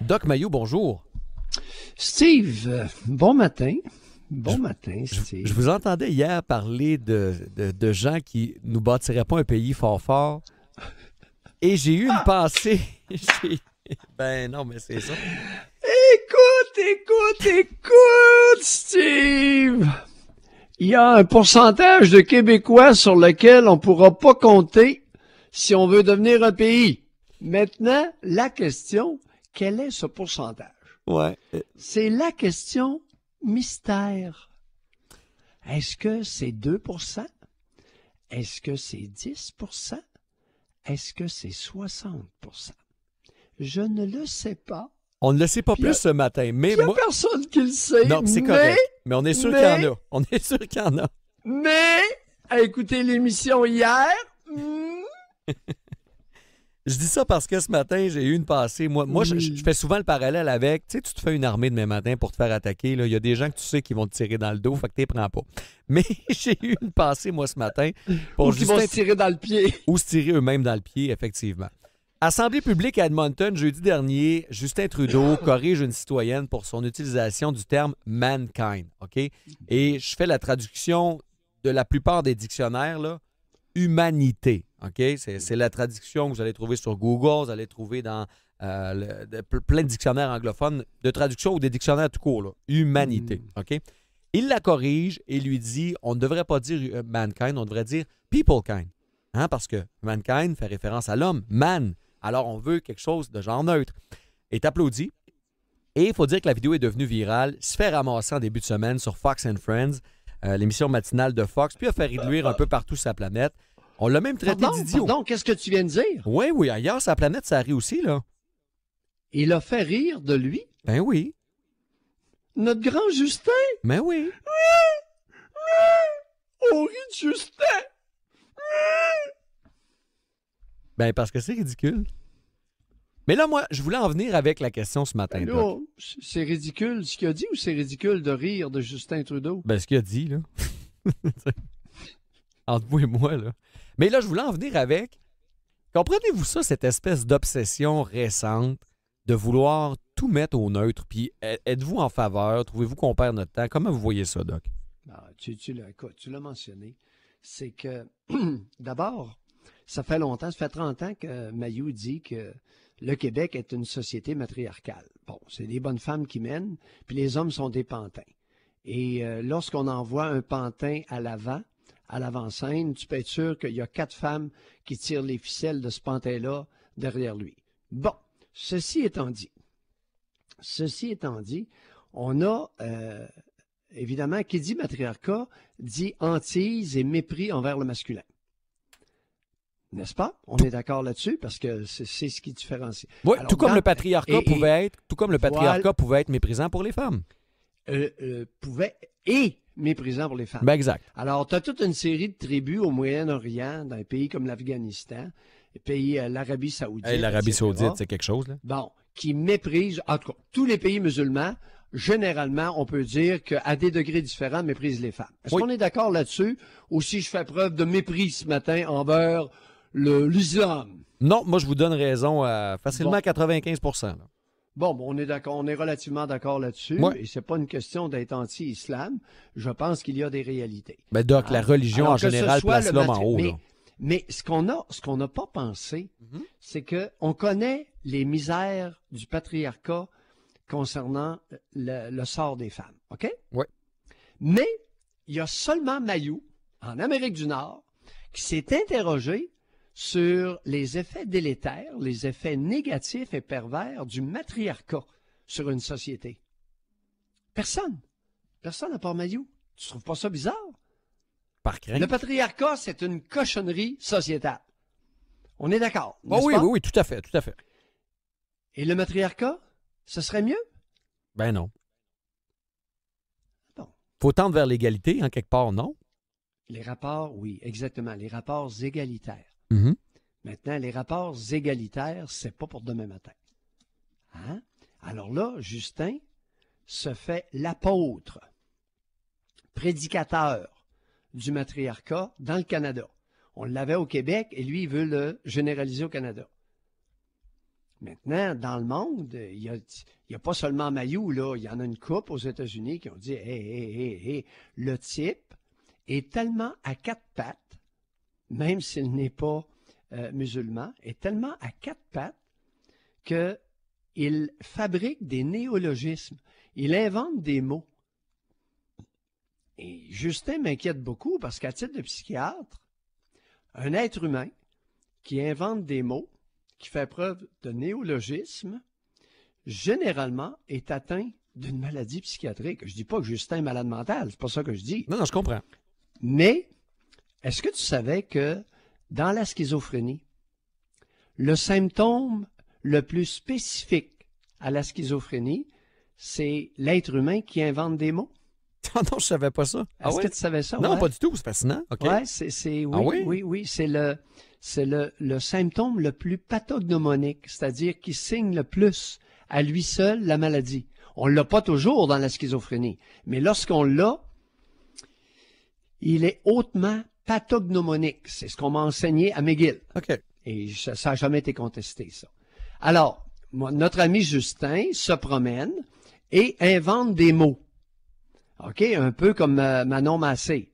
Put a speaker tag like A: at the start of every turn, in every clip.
A: Doc Mayou, bonjour.
B: Steve, bon matin. Bon matin, Steve.
A: Je vous entendais hier parler de gens qui nous bâtiraient pas un pays fort fort. Et j'ai eu une pensée. Ben non, mais c'est ça.
B: Écoute, Steve. Il y a un pourcentage de Québécois sur lequel on ne pourra pas compter si on veut devenir un pays. Maintenant, la question, quel est ce pourcentage?
A: Ouais.
B: C'est la question mystère. Est-ce que c'est 2%? Est-ce que c'est 10%? Est-ce que c'est 60%? Je ne le sais pas.
A: On ne le sait pas plus ce matin, mais
B: Il n'y a
A: moi...
B: personne qui le sait.
A: Non, c'est correct. Mais on est sûr qu'il y en a. On est sûr qu'il y en a.
B: Mais, à écouter l'émission hier...
A: Je dis ça parce que ce matin, j'ai eu une pensée. Moi, je fais souvent le parallèle avec, tu sais, tu te fais une armée demain matin pour te faire attaquer. Là. Il y a des gens que tu sais qui vont te tirer dans le dos, fait que tu les prends pas. Mais j'ai eu une pensée, moi, ce matin.
B: Ou qui vont se tirer dans le pied.
A: Ou se tirer eux-mêmes dans le pied, effectivement. Assemblée publique à Edmonton, jeudi dernier, Justin Trudeau corrige une citoyenne pour son utilisation du terme « mankind ». OK? Et je fais la traduction de la plupart des dictionnaires, là. Humanité. OK? C'est la traduction que vous allez trouver sur Google, vous allez trouver dans plein de dictionnaires anglophones de traduction ou des dictionnaires tout court. Là. Humanité. OK? Il la corrige et lui dit on ne devrait pas dire mankind, on devrait dire peoplekind. Hein? Parce que mankind fait référence à l'homme, man. Alors on veut quelque chose de genre neutre. Est applaudi. Et il faut dire que la vidéo est devenue virale, se fait ramasser en début de semaine sur Fox and Friends, l'émission matinale de Fox, puis a fait réduire un peu partout sa planète. On l'a même traité d'idiot.
B: Pardon, qu'est-ce que tu viens de dire?
A: Oui, ailleurs, sa planète, ça rit aussi, là.
B: Il a fait rire de lui?
A: Ben oui.
B: Notre grand Justin?
A: Ben oui.
B: On rit de Justin!
A: Ben parce que c'est ridicule. Mais là, moi, je voulais en venir avec la question ce matin.
B: Là, c'est ridicule ce qu'il a dit ou c'est ridicule de rire de Justin Trudeau?
A: Ben, ce qu'il a dit, là. Entre vous et moi, là. Mais là, je voulais en venir avec. Comprenez-vous ça, cette espèce d'obsession récente de vouloir tout mettre au neutre? Puis êtes-vous en faveur? Trouvez-vous qu'on perd notre temps? Comment vous voyez ça, Doc?
B: Tu l'as mentionné. C'est que, d'abord, ça fait 30 ans que Mayou dit que le Québec est une société matriarcale. Bon, c'est des bonnes femmes qui mènent, puis les hommes sont des pantins. Et lorsqu'on envoie un pantin à l'avant-scène, tu peux être sûr qu'il y a 4 femmes qui tirent les ficelles de ce pantin-là derrière lui. Bon, ceci étant dit, on a, évidemment, qui dit matriarcat, dit hantise et mépris envers le masculin. N'est-ce pas? On est d'accord là-dessus parce que c'est ce qui différencie.
A: Oui, tout comme le patriarcat pouvait être méprisant pour les femmes.
B: Méprisant pour les femmes.
A: Ben exact.
B: Alors, tu as toute une série de tribus au Moyen-Orient, dans un pays comme l'Afghanistan, l'Arabie Saoudite.
A: L'Arabie Saoudite, c'est quelque chose, là.
B: Bon, qui méprisent, en tout cas, tous les pays musulmans, généralement, on peut dire qu'à des degrés différents, méprisent les femmes. Est-ce qu'on est d'accord là-dessus? Ou si je fais preuve de mépris ce matin envers l'islam?
A: Non, moi, je vous donne raison à facilement 95%. Là.
B: Bon, on est d'accord, on est relativement d'accord là-dessus.
A: Ouais.
B: Et c'est pas une question d'être anti-islam. Je pense qu'il y a des réalités.
A: Ben Doc, la religion en général place l'homme en haut.
B: Mais ce qu'on n'a pas pensé, c'est qu'on connaît les misères du patriarcat concernant le sort des femmes. OK?
A: Oui.
B: Mais il y a seulement Mayou, en Amérique du Nord, qui s'est interrogé sur les effets délétères, les effets négatifs et pervers du matriarcat sur une société. Personne. Personne à part Mayou. Tu trouves pas ça bizarre?
A: Par crainte.
B: Le patriarcat, c'est une cochonnerie sociétale. On est d'accord,
A: n'est-ce pas? Oui, tout à fait.
B: Et le matriarcat, ce serait mieux?
A: Ben non.
B: Bon.
A: Faut tendre vers l'égalité, en quelque part, non?
B: Les rapports, oui, exactement, les rapports égalitaires.
A: Mm-hmm.
B: Maintenant, les rapports égalitaires, c'est pas pour demain matin. Hein? Alors là, Justin se fait l'apôtre, prédicateur du matriarcat dans le Canada. On l'avait au Québec et lui, il veut le généraliser au Canada. Maintenant, dans le monde, il y a pas seulement Mayou, là. Il y en a une couple aux États-Unis qui ont dit, hey, le type est tellement à quatre pattes, même s'il n'est pas musulman, est tellement à quatre pattes qu'il fabrique des néologismes. Il invente des mots. Et Justin m'inquiète beaucoup parce qu'à titre de psychiatre, un être humain qui invente des mots, qui fait preuve de néologisme, généralement est atteint d'une maladie psychiatrique. Je dis pas que Justin est malade mental, c'est pas ça que je dis.
A: Non, je comprends.
B: Mais, est-ce que tu savais que dans la schizophrénie, le symptôme le plus spécifique à la schizophrénie, c'est l'être humain qui invente des mots?
A: Ah non, je savais pas ça.
B: Est-ce que tu savais ça?
A: Non,
B: ouais?
A: pas du tout. C'est fascinant. OK.
B: Oui,
A: oui?
B: oui. C'est le symptôme le plus pathognomonique, c'est-à-dire qui signe le plus à lui seul la maladie. On ne l'a pas toujours dans la schizophrénie, mais lorsqu'on l'a, il est hautement pathognomonique. C'est ce qu'on m'a enseigné à McGill.
A: OK.
B: Et ça n'a jamais été contesté, ça. Alors, notre ami Justin se promène et invente des mots. OK? Un peu comme Manon Massé.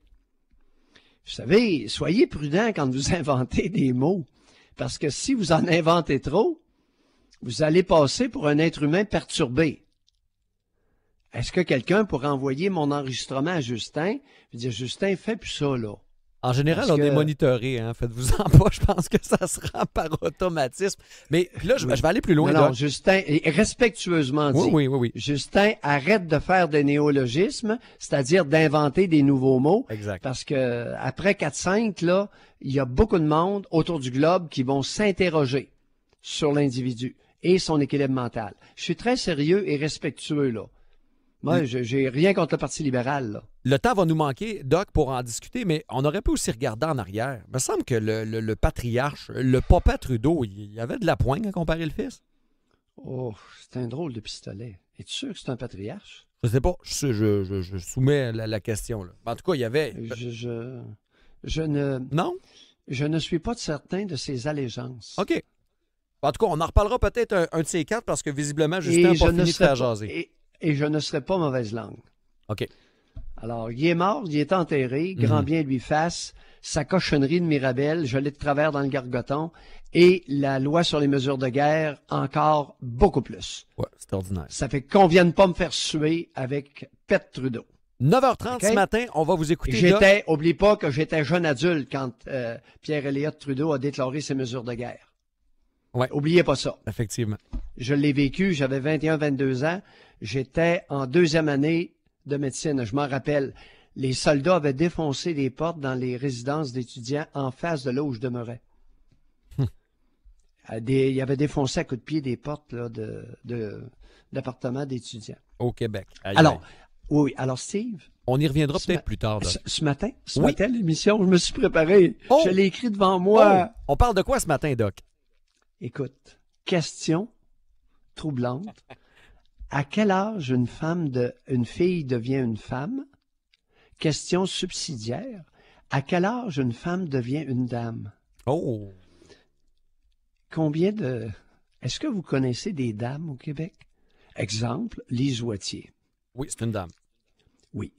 B: Vous savez, soyez prudent quand vous inventez des mots, parce que si vous en inventez trop, vous allez passer pour un être humain perturbé. Est-ce que quelqu'un pourrait envoyer mon enregistrement à Justin et dire, Justin, fais plus ça, là?
A: En général,
B: Parce
A: on est
B: que-
A: monitoré. Hein? Faites-vous-en pas. Je pense que ça se rend par automatisme. Mais puis là, je vais aller plus loin.
B: Non,
A: Doc.
B: Justin, et respectueusement dit,
A: Oui.
B: Justin, arrête de faire des néologismes, c'est-à-dire d'inventer des nouveaux mots,
A: Exact.
B: parce que après 4-5, là, il y a beaucoup de monde autour du globe qui vont s'interroger sur l'individu et son équilibre mental. Je suis très sérieux et respectueux, là. Moi, j'ai rien contre le Parti libéral, là.
A: Le temps va nous manquer, Doc, pour en discuter, mais on aurait pu aussi regarder en arrière. Il me semble que le patriarche, le papa Trudeau, il y avait de la poigne à comparer le fils.
B: Oh, c'est un drôle de pistolet. Es-tu sûr que c'est un patriarche?
A: Je sais pas. Je soumets la question. Là. En tout cas, il y avait... Non?
B: Je ne suis pas certain de ses allégeances.
A: OK. En tout cas, on en reparlera peut-être un de ces quatre parce que visiblement, Justin n'a pas fini de faire jaser.
B: Et je ne serai pas mauvaise langue.
A: OK.
B: Alors, il est mort, il est enterré, grand bien lui fasse, sa cochonnerie de Mirabel, je l'ai de travers dans le gargoton, et la loi sur les mesures de guerre, encore beaucoup plus.
A: Ouais, c'est ordinaire.
B: Ça fait qu'on vienne pas me faire suer avec Pet Trudeau.
A: 9h30
B: OK?
A: ce matin, on va vous écouter. Doc.
B: Oublie pas que j'étais jeune adulte quand Pierre Elliott Trudeau a déclaré ses mesures de guerre.
A: Ouais.
B: Oubliez pas ça.
A: Effectivement.
B: Je l'ai vécu, j'avais 21-22 ans. J'étais en deuxième année de médecine. Je m'en rappelle. Les soldats avaient défoncé des portes dans les résidences d'étudiants en face de là où je demeurais. Ils avaient défoncé à coups de pied des portes là, d'appartements d'étudiants.
A: Au Québec. Aïe,
B: Alors,
A: aïe.
B: oui. Alors, Steve,
A: On y reviendra
B: ce
A: peut-être plus tard. Doc.
B: ce matin,
A: Oui.
B: l'émission, je me suis préparé.
A: Oh!
B: Je l'ai écrit devant moi.
A: Oh! On parle de quoi ce matin, Doc?
B: Écoute, question troublante. À quel âge une fille devient une femme? Question subsidiaire. À quel âge une femme devient une dame?
A: Oh!
B: Est-ce que vous connaissez des dames au Québec? Exemple, Lise Wattier.
A: Oui, c'est une dame.
B: Oui.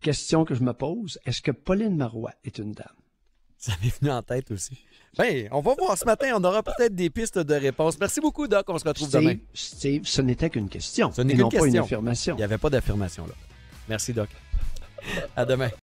B: Question que je me pose, est-ce que Pauline Marois est une dame?
A: Ça m'est venu en tête aussi. Bien, on va voir ce matin. On aura peut-être des pistes de réponse. Merci beaucoup, Doc. On se retrouve demain.
B: Steve, ce n'était qu'une question.
A: Ce n'est
B: et
A: qu'une
B: non pas une
A: question.
B: affirmation.
A: Il n'y avait pas d'affirmation là. Merci, Doc. À demain.